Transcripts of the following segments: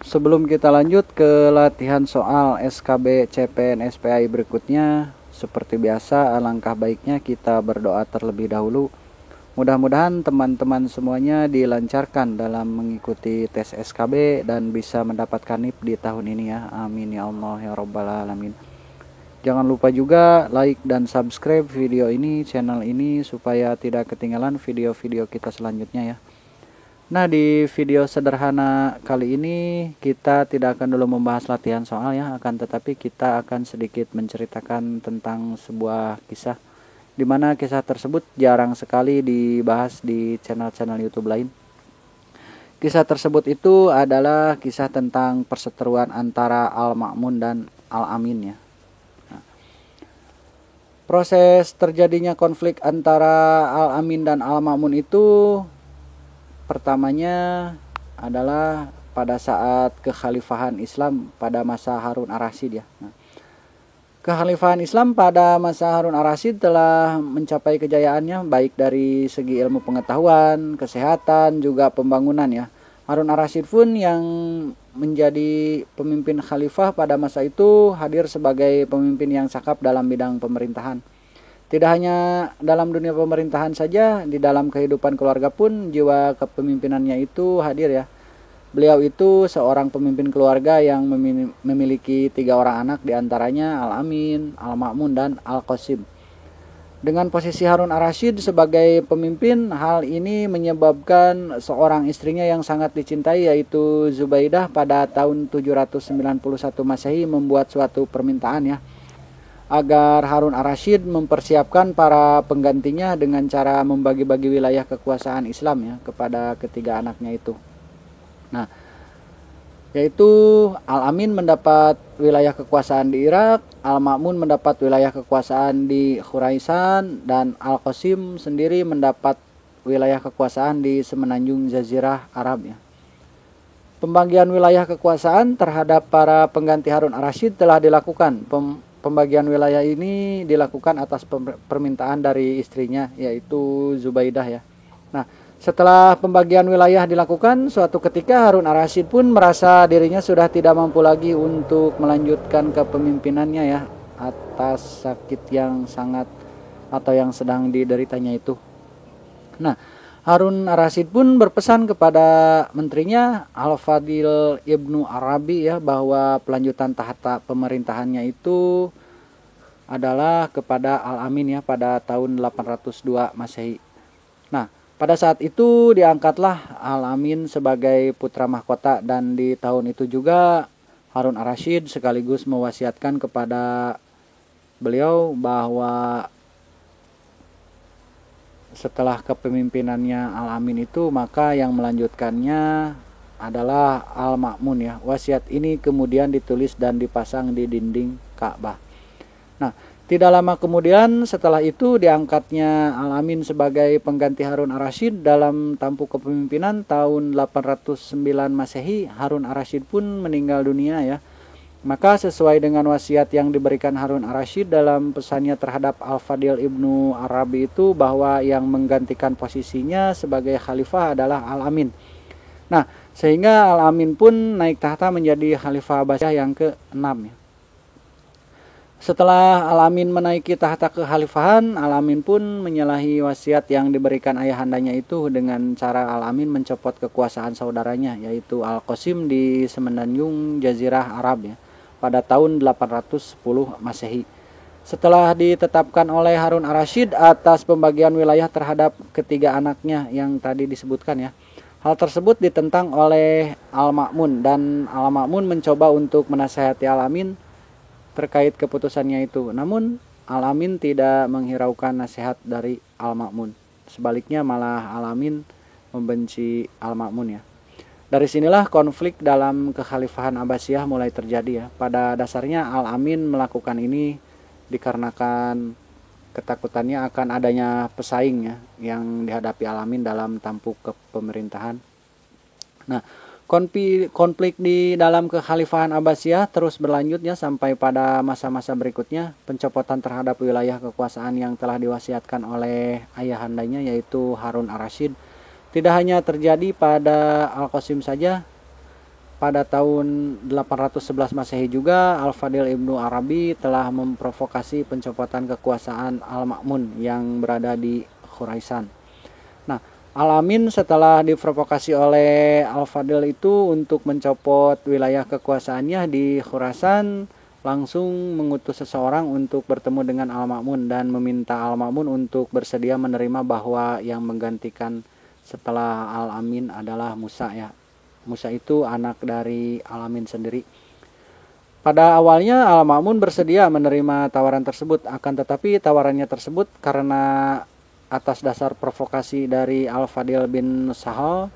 Sebelum kita lanjut ke latihan soal SKB CPNS PAI berikutnya, seperti biasa alangkah baiknya kita berdoa terlebih dahulu. Mudah-mudahan teman-teman semuanya dilancarkan dalam mengikuti tes SKB dan bisa mendapatkan NIP di tahun ini ya. Amin ya Allah ya Rabbal Alamin. Jangan lupa juga like dan subscribe video ini, channel ini, supaya tidak ketinggalan video-video kita selanjutnya ya. Nah, di video sederhana kali ini kita tidak akan dulu membahas latihan soal ya, akan tetapi kita akan sedikit menceritakan tentang sebuah kisah, di mana kisah tersebut jarang sekali dibahas di channel-channel YouTube lain. Kisah tersebut itu adalah kisah tentang perseteruan antara Al-Ma'mun dan Al-Amin ya. Proses terjadinya konflik antara Al-Amin dan Al-Ma'mun itu pertamanya adalah pada saat kekhalifahan Islam pada masa Harun Ar-Rasyid ya. Kekhalifahan Islam pada masa Harun Ar-Rasyid telah mencapai kejayaannya baik dari segi ilmu pengetahuan, kesehatan, juga pembangunan ya. Harun Ar-Rasyid pun yang menjadi pemimpin khalifah pada masa itu hadir sebagai pemimpin yang cakap dalam bidang pemerintahan. Tidak hanya dalam dunia pemerintahan saja, di dalam kehidupan keluarga pun jiwa kepemimpinannya itu hadir ya. Beliau itu seorang pemimpin keluarga yang memiliki 3 orang anak, diantaranya Al-Amin, Al-Ma'mun, dan Al-Qasim. Dengan posisi Harun Ar-Rasyid sebagai pemimpin, hal ini menyebabkan seorang istrinya yang sangat dicintai yaitu Zubaidah pada tahun 791 Masehi membuat suatu permintaan ya, agar Harun Ar-Rasyid mempersiapkan para penggantinya dengan cara membagi-bagi wilayah kekuasaan Islam ya kepada ketiga anaknya itu. Nah, yaitu Al-Amin mendapat wilayah kekuasaan di Irak, Al-Ma'mun mendapat wilayah kekuasaan di Khuraisaan, dan Al-Qasim sendiri mendapat wilayah kekuasaan di semenanjung Jazirah Arab ya. Pembagian wilayah kekuasaan terhadap para pengganti Harun Ar-Rasyid telah dilakukan. Pembagian wilayah ini dilakukan atas permintaan dari istrinya yaitu Zubaidah ya. Nah, setelah pembagian wilayah dilakukan, suatu ketika Harun Ar-Rasyid pun merasa dirinya sudah tidak mampu lagi untuk melanjutkan kepemimpinannya ya, atas sakit yang sangat atau yang sedang dideritanya itu. Nah, Harun Ar-Rasyid pun berpesan kepada menterinya Al-Fadil Ibnu Arabi ya, bahwa pelanjutan tahta pemerintahannya itu adalah kepada Al-Amin ya pada tahun 802 Masehi. Nah, pada saat itu diangkatlah Al-Amin sebagai putra mahkota, dan di tahun itu juga Harun Ar-Rasyid sekaligus mewasiatkan kepada beliau bahwa setelah kepemimpinannya Al-Amin itu, maka yang melanjutkannya adalah Al-Ma'mun ya. Wasiat ini kemudian ditulis dan dipasang di dinding Ka'bah. Nah, tidak lama kemudian setelah itu diangkatnya Al-Amin sebagai pengganti Harun Ar-Rasyid dalam tampuk kepemimpinan tahun 809 Masehi. Harun Ar-Rasyid pun meninggal dunia ya. Maka sesuai dengan wasiat yang diberikan Harun Ar-Rasyid dalam pesannya terhadap Al-Fadil Ibnu Arabi itu, bahwa yang menggantikan posisinya sebagai khalifah adalah Al-Amin. Nah, sehingga Al-Amin pun naik tahta menjadi khalifah Abbasiyah yang ke-6 ya. Setelah Al-Amin menaiki tahta kekhalifahan, Al-Amin pun menyalahi wasiat yang diberikan ayahandanya itu dengan cara Al-Amin mencopot kekuasaan saudaranya yaitu Al-Qasim di semenanjung Jazirah Arab ya, pada tahun 810 Masehi. Setelah ditetapkan oleh Harun Ar-Rasyid atas pembagian wilayah terhadap ketiga anaknya yang tadi disebutkan ya, hal tersebut ditentang oleh Al-Ma'mun, dan Al-Ma'mun mencoba untuk menasihati Al-Amin terkait keputusannya itu. Namun Al-Amin tidak menghiraukan nasihat dari Al-Ma'mun. Sebaliknya malah Al-Amin membenci Al-Ma'mun ya. Dari sinilah konflik dalam kekhalifahan Abbasiyah mulai terjadi ya. Pada dasarnya Al-Amin melakukan ini dikarenakan ketakutannya akan adanya pesaing ya yang dihadapi Al-Amin dalam tampuk kepemerintahan. Nah, konflik di dalam kekhalifahan Abbasiyah terus berlanjut ya sampai pada masa-masa berikutnya. Pencopotan terhadap wilayah kekuasaan yang telah diwasiatkan oleh ayahandanya yaitu Harun Ar-Rasyid tidak hanya terjadi pada Al-Qasim saja, pada tahun 811 Masehi juga Al-Fadil Ibnu Arabi telah memprovokasi pencopotan kekuasaan Al-Ma'mun yang berada di Khuraisaan. Nah, Al-Amin setelah diprovokasi oleh Al-Fadil itu untuk mencopot wilayah kekuasaannya di Khurasan, langsung mengutus seseorang untuk bertemu dengan Al-Ma'mun dan meminta Al-Ma'mun untuk bersedia menerima bahwa yang menggantikan setelah Al-Amin adalah Musa ya. Musa itu anak dari Al-Amin sendiri. Pada awalnya Al-Ma'mun bersedia menerima tawaran tersebut, akan tetapi tawarannya tersebut karena atas dasar provokasi dari Al-Fadil bin Sahal,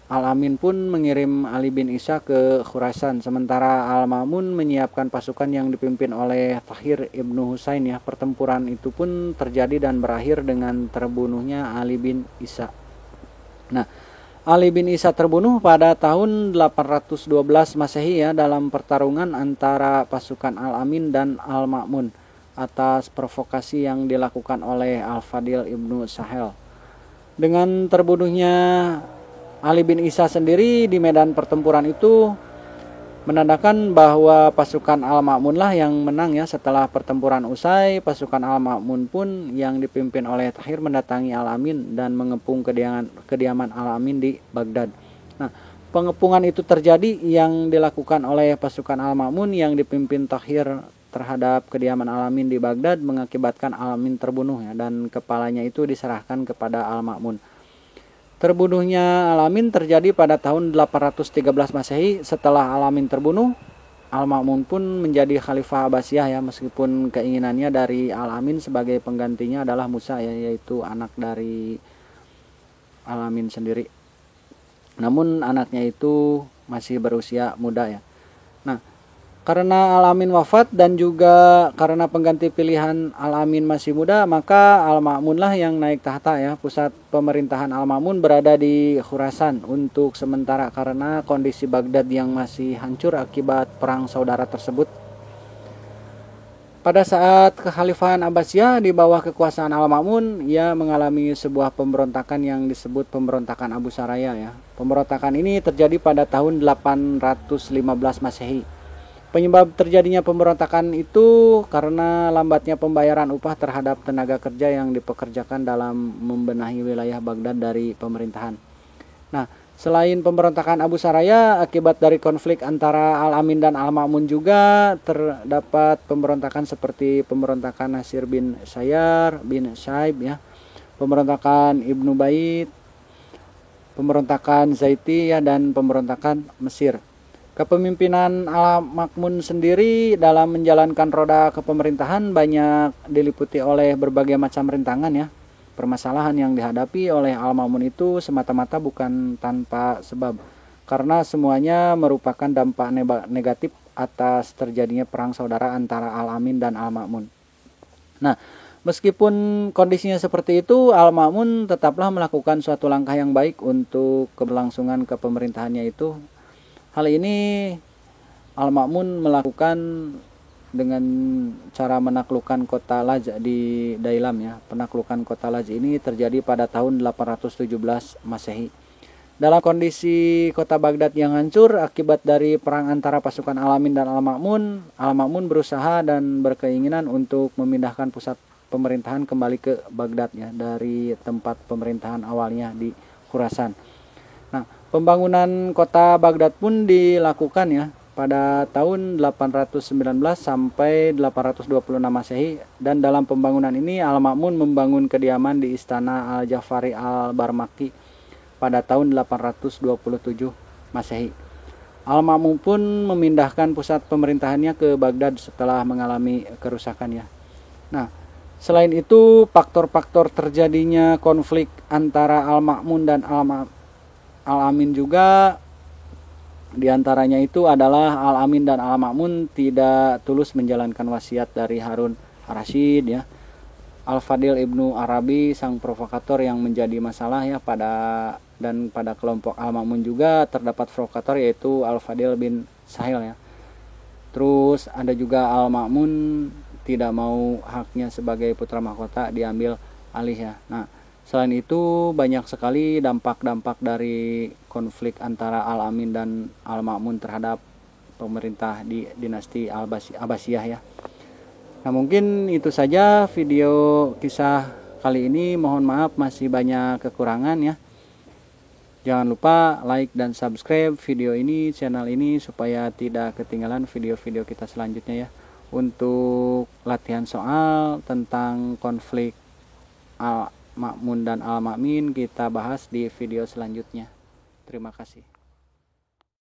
Al-Amin pun mengirim Ali bin Isa ke Khurasan, sementara Al-Ma'mun menyiapkan pasukan yang dipimpin oleh Tahir ibnu Husain ya. Pertempuran itu pun terjadi dan berakhir dengan terbunuhnya Ali bin Isa. Nah, Ali bin Isa terbunuh pada tahun 812 Masehi ya dalam pertarungan antara pasukan Al-Amin dan Al-Ma'mun atas provokasi yang dilakukan oleh Al-Fadil ibnu Sahel. Dengan terbunuhnya Ali bin Isa sendiri di medan pertempuran itu menandakan bahwa pasukan Al-Ma'mun lah yang menang ya. Setelah pertempuran usai, pasukan Al-Ma'mun pun yang dipimpin oleh Tahir mendatangi Al-Amin dan mengepung kediaman Al-Amin di Baghdad. Nah, pengepungan itu terjadi yang dilakukan oleh pasukan Al-Ma'mun yang dipimpin Tahir terhadap kediaman Al-Amin di Baghdad mengakibatkan Al-Amin terbunuh ya, dan kepalanya itu diserahkan kepada Al-Ma'mun. Terbunuhnya Al-Amin terjadi pada tahun 813 Masehi. Setelah Al-Amin terbunuh, Al-Ma'mun pun menjadi Khalifah Abbasiyah ya, meskipun keinginannya dari Al-Amin sebagai penggantinya adalah Musa ya, yaitu anak dari Al-Amin sendiri. Namun anaknya itu masih berusia muda ya. Nah, karena Al-Amin wafat dan juga karena pengganti pilihan Al-Amin masih muda, maka Al-Ma'mun lah yang naik tahta ya. Pusat pemerintahan Al-Ma'mun berada di Khurasan untuk sementara karena kondisi Baghdad yang masih hancur akibat perang saudara tersebut. Pada saat kekhalifahan Abbasiyah di bawah kekuasaan Al-Ma'mun, ia mengalami sebuah pemberontakan yang disebut pemberontakan Abu Saraya ya. Pemberontakan ini terjadi pada tahun 815 Masehi. Penyebab terjadinya pemberontakan itu karena lambatnya pembayaran upah terhadap tenaga kerja yang dipekerjakan dalam membenahi wilayah Baghdad dari pemerintahan. Nah, selain pemberontakan Abu Saraya, akibat dari konflik antara Al-Amin dan Al-Ma'mun juga terdapat pemberontakan seperti pemberontakan Nasir bin Sayyar bin Syaib ya, pemberontakan Ibnu Bait, pemberontakan Zaiti ya, dan pemberontakan Mesir. Kepemimpinan Al-Ma'mun sendiri dalam menjalankan roda kepemerintahan banyak diliputi oleh berbagai macam rintangan ya. Permasalahan yang dihadapi oleh Al-Ma'mun itu semata-mata bukan tanpa sebab, karena semuanya merupakan dampak negatif atas terjadinya perang saudara antara Al-Amin dan Al-Ma'mun. Nah, meskipun kondisinya seperti itu, Al-Ma'mun tetaplah melakukan suatu langkah yang baik untuk keberlangsungan kepemerintahannya itu. Hal ini Al-Ma'mun melakukan dengan cara menaklukkan kota Laj di Dailam ya. Penaklukan kota Laj ini terjadi pada tahun 817 Masehi. Dalam kondisi kota Baghdad yang hancur akibat dari perang antara pasukan Al-Amin dan Al-Ma'mun, Al-Ma'mun berusaha dan berkeinginan untuk memindahkan pusat pemerintahan kembali ke Baghdad ya, dari tempat pemerintahan awalnya di Khurasan. Nah, pembangunan kota Baghdad pun dilakukan ya pada tahun 819 sampai 826 Masehi, dan dalam pembangunan ini Al-Ma'mun membangun kediaman di Istana Al-Jafari Al-Barmaki pada tahun 827 Masehi. Al-Ma'mun pun memindahkan pusat pemerintahannya ke Baghdad setelah mengalami kerusakan ya. Nah, selain itu faktor-faktor terjadinya konflik antara Al-Ma'mun dan Al-Amin juga diantaranya itu adalah Al-Amin dan Al-Ma'mun tidak tulus menjalankan wasiat dari Harun Ar-Rasyid ya. Al-Fadil Ibnu Arabi sang provokator yang menjadi masalah ya pada kelompok Al-Ma'mun juga terdapat provokator yaitu Al-Fadil bin Sahil ya. Terus ada juga Al-Ma'mun tidak mau haknya sebagai putra mahkota diambil alih ya. Nah, Selain itu banyak sekali dampak-dampak dari konflik antara Al-Amin dan Al-Ma'mun terhadap pemerintah di dinasti Abbasiyah ya. Nah, mungkin itu saja video kisah kali ini. Mohon maaf masih banyak kekurangan ya. Jangan lupa like dan subscribe video ini, channel ini, supaya tidak ketinggalan video-video kita selanjutnya ya. Untuk latihan soal tentang konflik Al-Ma'mun dan Al-Ma'min kita bahas di video selanjutnya. Terima kasih.